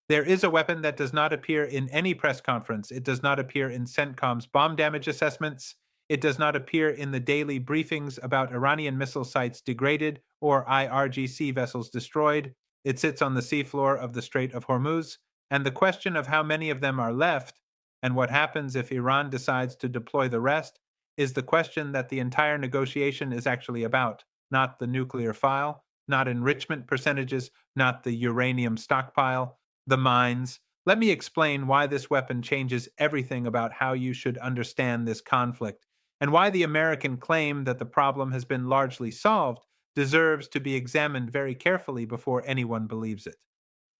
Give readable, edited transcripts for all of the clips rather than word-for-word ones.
There is a weapon that does not appear in any press conference. It does not appear in CENTCOM's bomb damage assessments. It does not appear in the daily briefings about Iranian missile sites degraded or IRGC vessels destroyed. It sits on the seafloor of the Strait of Hormuz. And the question of how many of them are left and what happens if Iran decides to deploy the rest is the question that the entire negotiation is actually about, not the nuclear file, not enrichment percentages, not the uranium stockpile, the mines. Let me explain why this weapon changes everything about how you should understand this conflict, and why the American claim that the problem has been largely solved deserves to be examined very carefully before anyone believes it.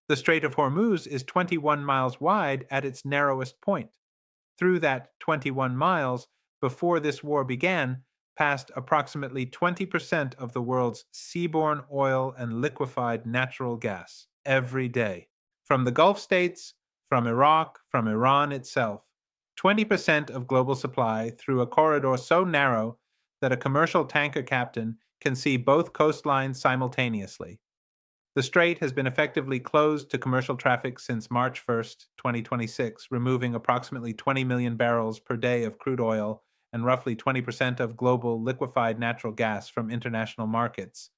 The Strait of Hormuz is 21 miles wide at its narrowest point. Through that 21 miles, before this war began, passed approximately 20% of the world's seaborne oil and liquefied natural gas every day. From the Gulf states, from Iraq, from Iran itself. 20% of global supply through a corridor so narrow that a commercial tanker captain can see both coastlines simultaneously. The strait has been effectively closed to commercial traffic since March 1st, 2026, removing approximately 20 million barrels per day of crude oil and roughly 20% of global liquefied natural gas from international markets.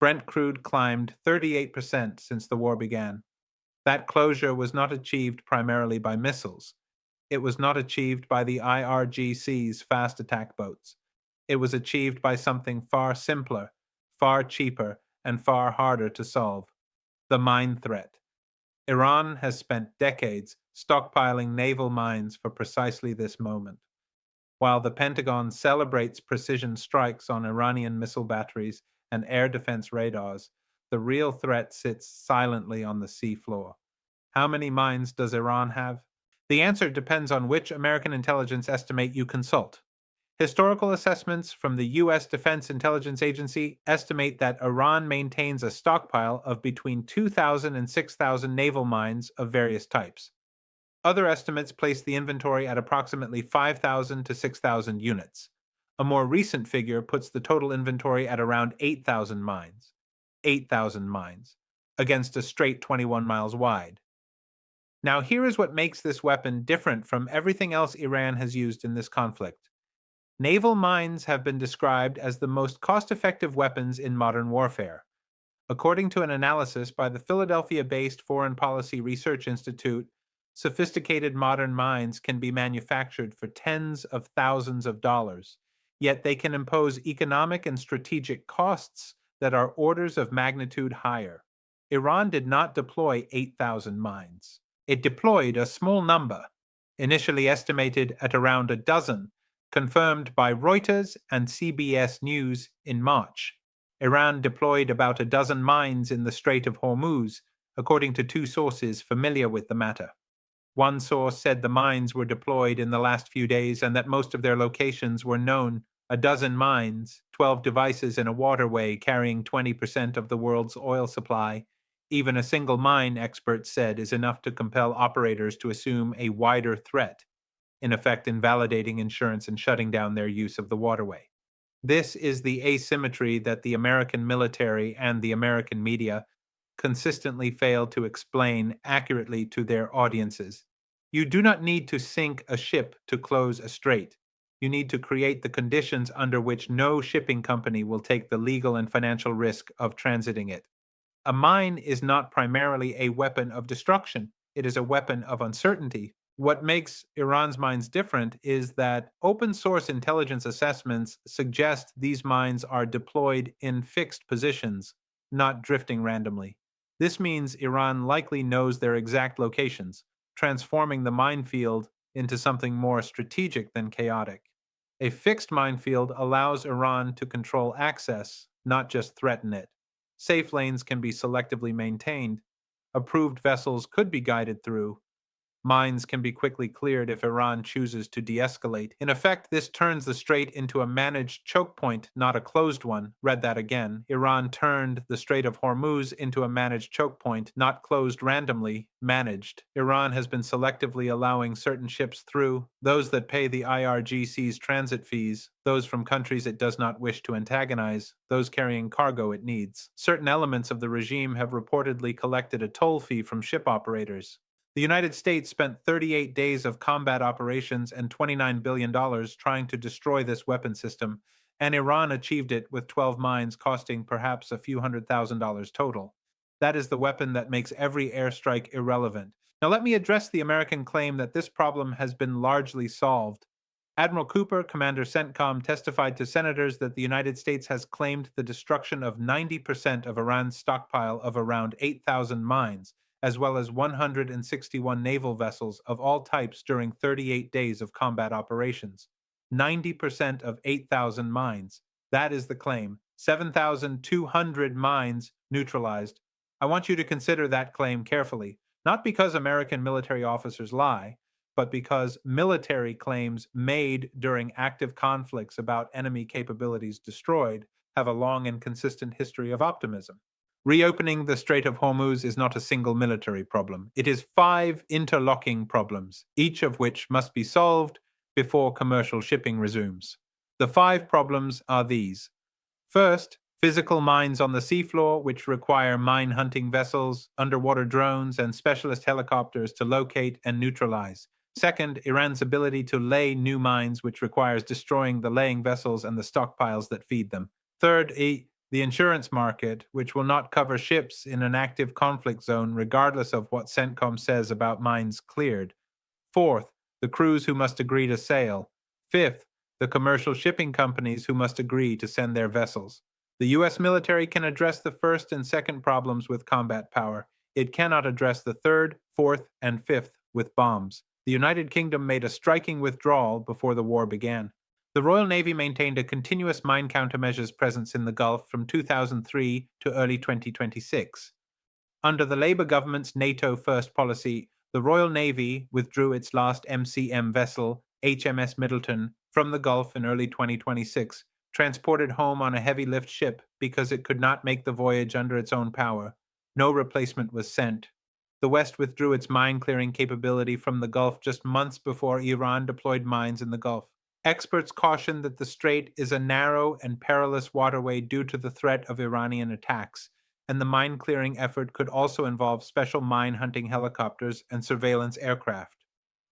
Brent crude climbed 38% since the war began. That closure was not achieved primarily by missiles. It was not achieved by the IRGC's fast attack boats. It was achieved by something far simpler, far cheaper, and far harder to solve: the mine threat. Iran has spent decades stockpiling naval mines for precisely this moment. While the Pentagon celebrates precision strikes on Iranian missile batteries and air defense radars, the real threat sits silently on the seafloor. How many mines does Iran have? The answer depends on which American intelligence estimate you consult. Historical assessments from the U.S. Defense Intelligence Agency estimate that Iran maintains a stockpile of between 2,000 and 6,000 naval mines of various types. Other estimates place the inventory at approximately 5,000 to 6,000 units. A more recent figure puts the total inventory at around 8,000 mines. 8,000 mines, against a strait 21 miles wide. Now, here is what makes this weapon different from everything else Iran has used in this conflict. Naval mines have been described as the most cost-effective weapons in modern warfare. According to an analysis by the Philadelphia-based Foreign Policy Research Institute, sophisticated modern mines can be manufactured for tens of thousands of dollars, yet they can impose economic and strategic costs that are orders of magnitude higher. Iran did not deploy 8,000 mines. It deployed a small number, initially estimated at around a dozen, confirmed by Reuters and CBS News in March. Iran deployed about a dozen mines in the Strait of Hormuz, according to two sources familiar with the matter. One source said the mines were deployed in the last few days and that most of their locations were known. A dozen mines, 12 devices in a waterway carrying 20% of the world's oil supply. Even a single mine, experts said, is enough to compel operators to assume a wider threat, in effect invalidating insurance and shutting down their use of the waterway. This is the asymmetry that the American military and the American media consistently fail to explain accurately to their audiences. You do not need to sink a ship to close a strait. You need to create the conditions under which no shipping company will take the legal and financial risk of transiting it. A mine is not primarily a weapon of destruction. It is a weapon of uncertainty. What makes Iran's mines different is that open source intelligence assessments suggest these mines are deployed in fixed positions, not drifting randomly. This means Iran likely knows their exact locations, transforming the minefield into something more strategic than chaotic. A fixed minefield allows Iran to control access, not just threaten it. Safe lanes can be selectively maintained. Approved vessels could be guided through. Mines can be quickly cleared if Iran chooses to de-escalate. In effect, this turns the Strait into a managed choke point, not a closed one. Read that again. Iran turned the Strait of Hormuz into a managed choke point, not closed randomly, managed. Iran has been selectively allowing certain ships through, those that pay the IRGC's transit fees, those from countries it does not wish to antagonize, those carrying cargo it needs. Certain elements of the regime have reportedly collected a toll fee from ship operators. The United States spent 38 days of combat operations and $29 billion trying to destroy this weapon system, and Iran achieved it with 12 mines costing perhaps a few $100,000 total. That is the weapon that makes every airstrike irrelevant. Now, let me address the American claim that this problem has been largely solved. Admiral Cooper, Commander CENTCOM, testified to senators that the United States has claimed the destruction of 90% of Iran's stockpile of around 8,000 mines, as well as 161 naval vessels of all types during 38 days of combat operations. 90% of 8,000 mines. That is the claim. 7,200 mines neutralized. I want you to consider that claim carefully, not because American military officers lie, but because military claims made during active conflicts about enemy capabilities destroyed have a long and consistent history of optimism. Reopening the Strait of Hormuz is not a single military problem. It is 5 interlocking problems, each of which must be solved before commercial shipping resumes. The 5 problems are these. First, physical mines on the seafloor, which require mine hunting vessels, underwater drones, and specialist helicopters to locate and neutralize. Second, Iran's ability to lay new mines, which requires destroying the laying vessels and the stockpiles that feed them. Third, the insurance market, which will not cover ships in an active conflict zone regardless of what CENTCOM says about mines cleared. Fourth, the crews who must agree to sail. Fifth, the commercial shipping companies who must agree to send their vessels. The U.S. military can address the first and second problems with combat power. It cannot address the third, fourth, and fifth with bombs. The United Kingdom made a striking withdrawal before the war began. The Royal Navy maintained a continuous mine countermeasures presence in the Gulf from 2003 to early 2026. Under the Labour government's NATO First policy, the Royal Navy withdrew its last MCM vessel, HMS Middleton, from the Gulf in early 2026, transported home on a heavy lift ship because it could not make the voyage under its own power. No replacement was sent. The West withdrew its mine clearing capability from the Gulf just months before Iran deployed mines in the Gulf. Experts caution that the Strait is a narrow and perilous waterway due to the threat of Iranian attacks, and the mine clearing effort could also involve special mine hunting helicopters and surveillance aircraft.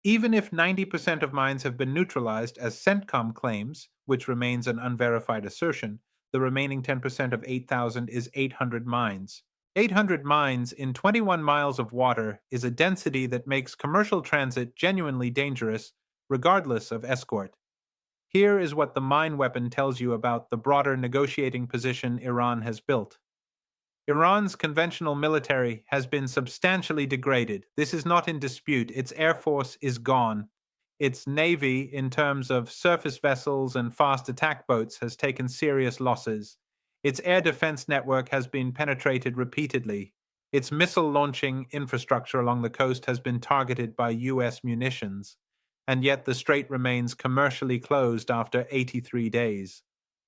Even if 90% of mines have been neutralized, as CENTCOM claims, which remains an unverified assertion, the remaining 10% of 8,000 is 800 mines. 800 mines in 21 miles of water is a density that makes commercial transit genuinely dangerous, regardless of escort. Here is what the mine weapon tells you about the broader negotiating position Iran has built. Iran's conventional military has been substantially degraded. This is not in dispute. Its air force is gone. Its navy, in terms of surface vessels and fast attack boats, has taken serious losses. Its air defense network has been penetrated repeatedly. Its missile launching infrastructure along the coast has been targeted by U.S. munitions. And yet the Strait remains commercially closed after 83 days.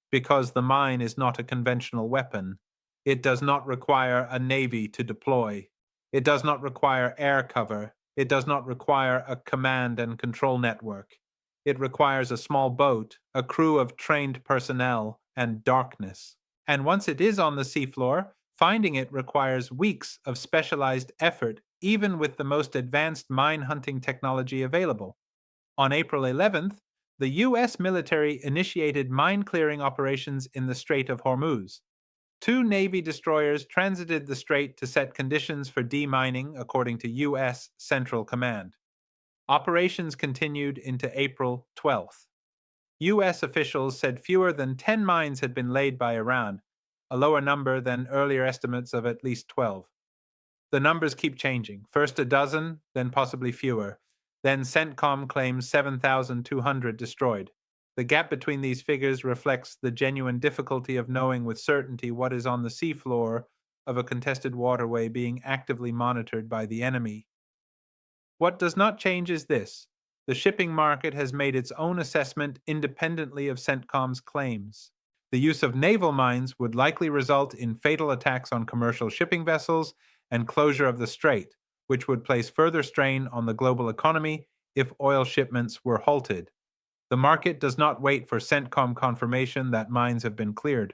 Because the mine is not a conventional weapon. It does not require a navy to deploy. It does not require air cover. It does not require a command and control network. It requires a small boat, a crew of trained personnel, and darkness. And once it is on the seafloor, finding it requires weeks of specialized effort, even with the most advanced mine hunting technology available. On April 11th, the U.S. military initiated mine-clearing operations in the Strait of Hormuz. 2 Navy destroyers transited the Strait to set conditions for demining, according to U.S. Central Command. Operations continued into April 12th. U.S. officials said fewer than 10 mines had been laid by Iran, a lower number than earlier estimates of at least 12. The numbers keep changing, first a dozen, then possibly fewer. Then CENTCOM claims 7,200 destroyed. The gap between these figures reflects the genuine difficulty of knowing with certainty what is on the seafloor of a contested waterway being actively monitored by the enemy. What does not change is this: the shipping market has made its own assessment independently of CENTCOM's claims. The use of naval mines would likely result in fatal attacks on commercial shipping vessels and closure of the Strait, which would place further strain on the global economy if oil shipments were halted. The market does not wait for CENTCOM confirmation that mines have been cleared.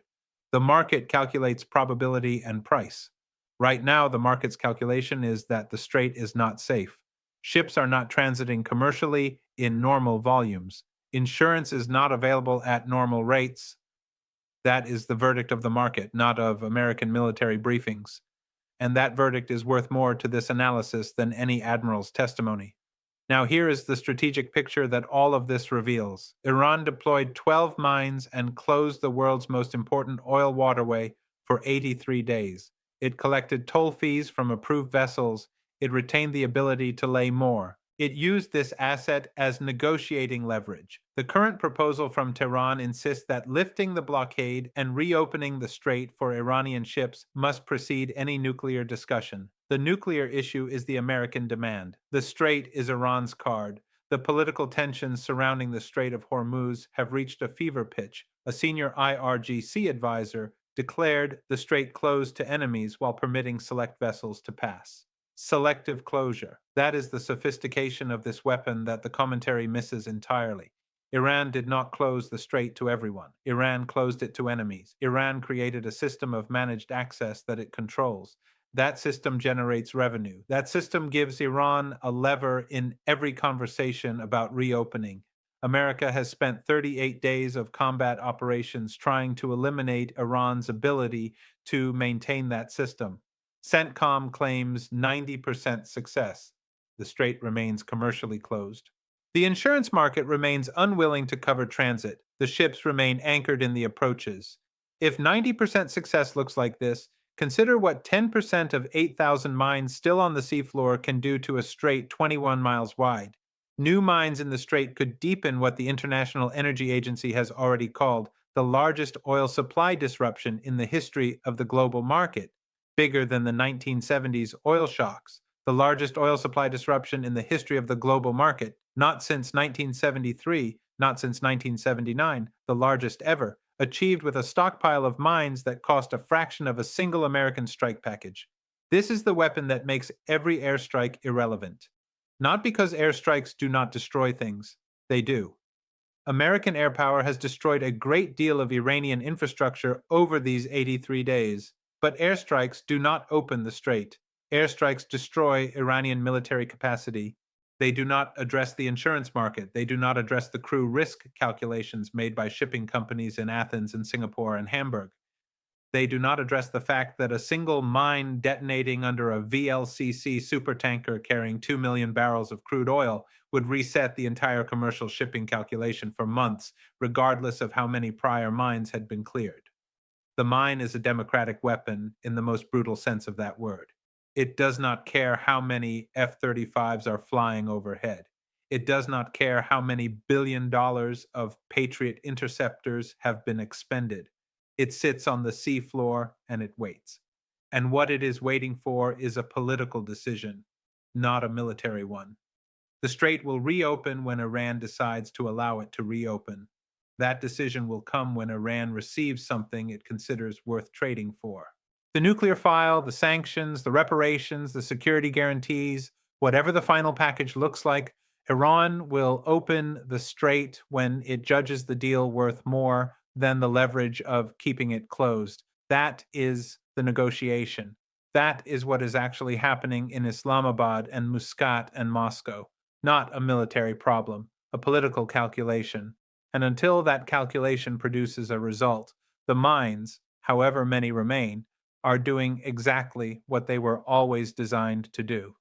The market calculates probability and price. Right now, the market's calculation is that the Strait is not safe. Ships are not transiting commercially in normal volumes. Insurance is not available at normal rates. That is the verdict of the market, not of American military briefings. And that verdict is worth more to this analysis than any admiral's testimony. Now, here is the strategic picture that all of this reveals. Iran deployed 12 mines and closed the world's most important oil waterway for 83 days. It collected toll fees from approved vessels. It retained the ability to lay more. It used this asset as negotiating leverage. The current proposal from Tehran insists that lifting the blockade and reopening the Strait for Iranian ships must precede any nuclear discussion. The nuclear issue is the American demand. The Strait is Iran's card. The political tensions surrounding the Strait of Hormuz have reached a fever pitch. A senior IRGC advisor declared the Strait closed to enemies while permitting select vessels to pass. Selective closure. That is the sophistication of this weapon that the commentary misses entirely. Iran did not close the Strait to everyone. Iran closed it to enemies. Iran created a system of managed access that it controls. That system generates revenue. That system gives Iran a lever in every conversation about reopening. America has spent 38 days of combat operations trying to eliminate Iran's ability to maintain that system. CENTCOM claims 90% success. The Strait remains commercially closed. The insurance market remains unwilling to cover transit. The ships remain anchored in the approaches. If 90% success looks like this, consider what 10% of 8,000 mines still on the seafloor can do to a strait 21 miles wide. New mines in the Strait could deepen what the International Energy Agency has already called the largest oil supply disruption in the history of the global market, bigger than the 1970s oil shocks, the largest oil supply disruption in the history of the global market, not since 1973, not since 1979, the largest ever, achieved with a stockpile of mines that cost a fraction of a single American strike package. This is the weapon that makes every airstrike irrelevant. Not because airstrikes do not destroy things, they do. American air power has destroyed a great deal of Iranian infrastructure over these 83 days, but airstrikes do not open the Strait. Airstrikes destroy Iranian military capacity. They do not address the insurance market. They do not address the crew risk calculations made by shipping companies in Athens and Singapore and Hamburg. They do not address the fact that a single mine detonating under a VLCC supertanker carrying 2 million barrels of crude oil would reset the entire commercial shipping calculation for months, regardless of how many prior mines had been cleared. The mine is a democratic weapon in the most brutal sense of that word. It does not care how many F-35s are flying overhead. It does not care how many $1 billion of Patriot interceptors have been expended. It sits on the seafloor and it waits. And what it is waiting for is a political decision, not a military one. The Strait will reopen when Iran decides to allow it to reopen. That decision will come when Iran receives something it considers worth trading for. The nuclear file, the sanctions, the reparations, the security guarantees, whatever the final package looks like, Iran will open the Strait when it judges the deal worth more than the leverage of keeping it closed. That is the negotiation. That is what is actually happening in Islamabad and Muscat and Moscow. Not a military problem, a political calculation. And until that calculation produces a result, the mines, however many remain, are doing exactly what they were always designed to do.